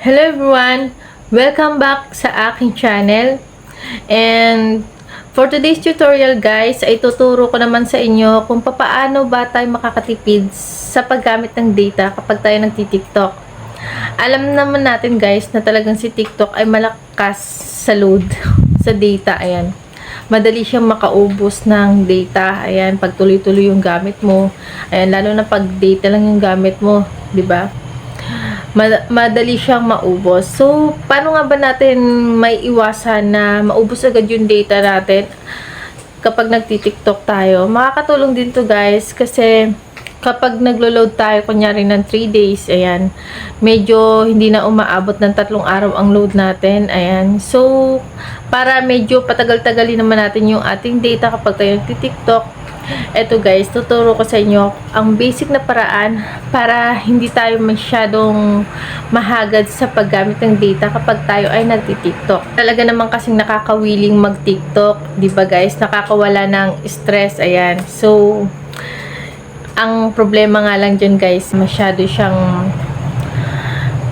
Hello everyone! Welcome back sa aking channel. And for today's tutorial guys, ay tuturo ko naman sa inyo kung paano ba tayo makakatipid sa paggamit ng data kapag tayo nagti-TikTok. Alam naman natin guys na talagang si TikTok ay malakas sa load sa data. Ayan. Madali siyang makaubos ng data. Ayan, pag tuloy-tuloy yung gamit mo. Ayan, lalo na pag data lang yung gamit mo, 'di ba? Madali siyang maubos. So, paano nga ba natin may iwasan na maubos agad yung data natin kapag nagti-TikTok tayo? Makakatulong din to guys kasi kapag naglo-load tayo kunyari ng 3 days, ayan, medyo hindi na umaabot ng 3 araw ang load natin, ayan. So, para medyo patagal-tagalin naman natin yung ating data kapag tayo nagti-TikTok, eto guys, tuturo ko sa inyo ang basic na paraan para hindi tayo masyadong mahagad sa paggamit ng data kapag tayo ay nagti-TikTok. Talaga naman kasing nakakawiling mag-TikTok, 'di ba guys? Nakakawala ng stress, ayan. So, ang problema nga lang dyan guys, masyado siyang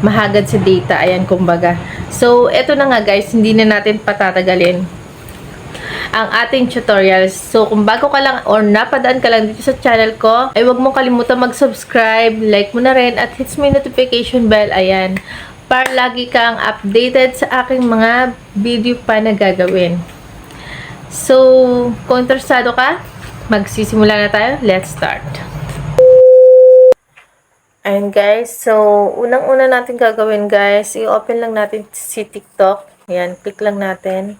mahagad sa data, ayan kumbaga. So, eto na nga guys, hindi na natin patatagalin ang ating tutorials. So, kung bago ka lang or napadaan ka lang dito sa channel ko, ay huwag mong kalimutan mag-subscribe, like mo na rin, at hits mo yung notification bell, ayan, para lagi kang updated sa aking mga video pa na gagawin. So, kung interesado ka, magsisimula na tayo. Let's start. Ayan guys, so, unang-una natin gagawin guys, i-open lang natin si TikTok. Ayan, click lang natin.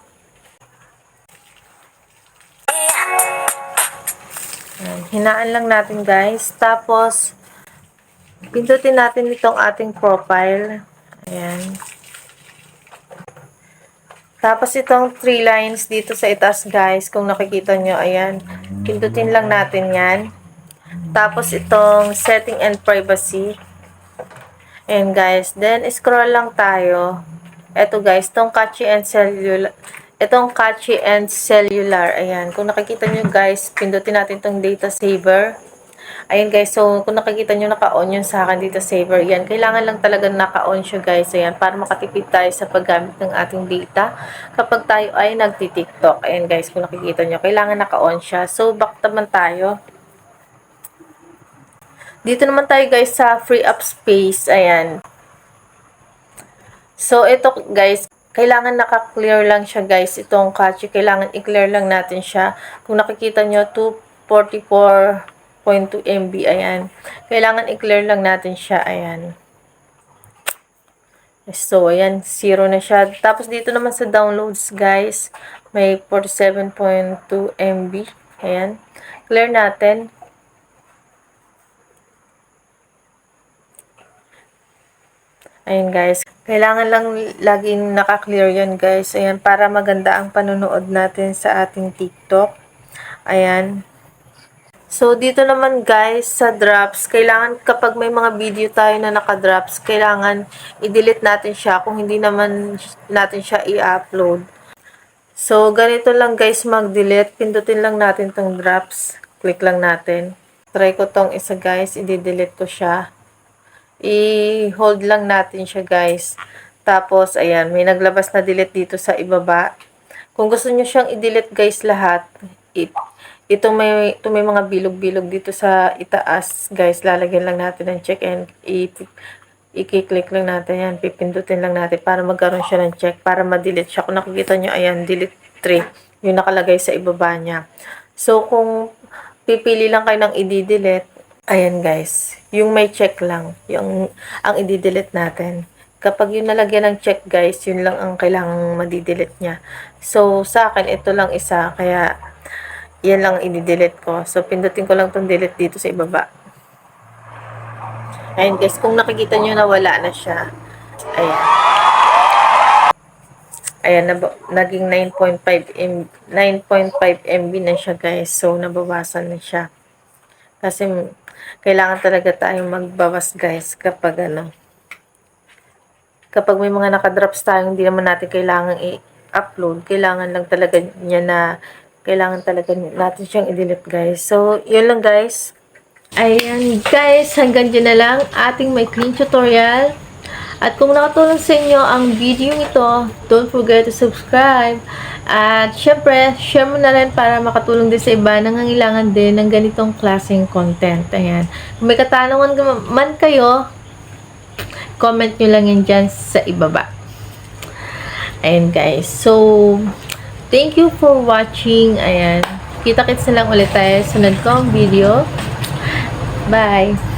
Hinaan lang natin guys. Tapos, pindutin natin itong ating profile. Ayan. Tapos, itong 3 lines dito sa itaas guys. Kung nakikita nyo, ayan. Pindutin lang natin yan. Tapos, itong setting and privacy. Ayan guys. Then, scroll lang tayo. Ito guys, itong catchy and cellular. Itong catchy and cellular. Ayan. Kung nakikita nyo guys, pindutin natin itong data saver. Ayan guys. So, kung nakikita nyo naka-on yun sa akin data saver. Ayan. Kailangan lang talaga naka-on siya guys. Ayan. Para makatipid tayo sa paggamit ng ating data kapag tayo ay nagti-TikTok. Ayan guys. Kung nakikita nyo, kailangan naka-on siya. So, back naman tayo. Dito naman tayo guys sa free up space. Ayan. So, ito guys, kailangan naka-clear lang siya guys. Itong catchy, kailangan i-clear lang natin siya. Kung nakikita nyo, 244.2 MB. Ayan. Kailangan i-clear lang natin siya. Ayan. So, ayan. 0 na siya. Tapos, dito naman sa downloads guys, may 47.2 MB. Ayan. Clear natin. Ayan guys, kailangan lang laging naka-clear yan guys. Ayan, para maganda ang panonood natin sa ating TikTok. Ayan. So, dito naman guys, sa drops, kailangan kapag may mga video tayo na naka-drops, kailangan i-delete natin siya kung hindi naman natin siya i-upload. So, ganito lang guys mag-delete. Pindutin lang natin tong drops. Click lang natin. Try ko tong isa guys, i-delete ko siya. I-hold lang natin siya guys. Tapos, ayan, may naglabas na delete dito sa ibaba. Kung gusto nyo siyang i-delete guys lahat, ito may mga bilog-bilog dito sa itaas guys. Lalagyan lang natin ng check and i-click lang natin yan. Pipindutin lang natin para magkaroon siya ng check. Para ma-delete siya. Kung nakikita nyo, ayan, delete 3. Yung nakalagay sa ibaba niya. So, kung pipili lang kayo ng i-delete, ayan guys, yung may check lang, yung ang i-delete natin. Kapag yung nalagyan ng check guys, yun lang ang kailangang ma-delete niya. So, sa akin, ito lang isa, kaya yan lang i-delete ko. So, pindutin ko lang itong delete dito sa ibaba. Ayan guys, kung nakikita nyo na wala na siya, ayan. Ayan, naging 9.5 MB na siya guys. So, nabawasan na siya. Kasi, kailangan talaga tayong magbawas guys kapag kapag may mga nakadrops tayo, hindi naman natin kailangan i-upload. Kailangan lang talaga niya na, kailangan talaga natin siyang i-delete guys. So, yun lang guys. Ayan guys, hanggang dyan na lang ating may clean tutorial. At kung nakatulong sa inyo ang video ito, don't forget to subscribe. At syempre, share mo na rin para makatulong din sa iba nangangailangan din ng ganitong klaseng content. Ayan. Kung may katanungan man kayo, comment nyo lang yan dyan sa ibaba. Ayan guys. So, thank you for watching. Ayan. Kita-kits na lang ulit tayo sa sunod kong video. Bye!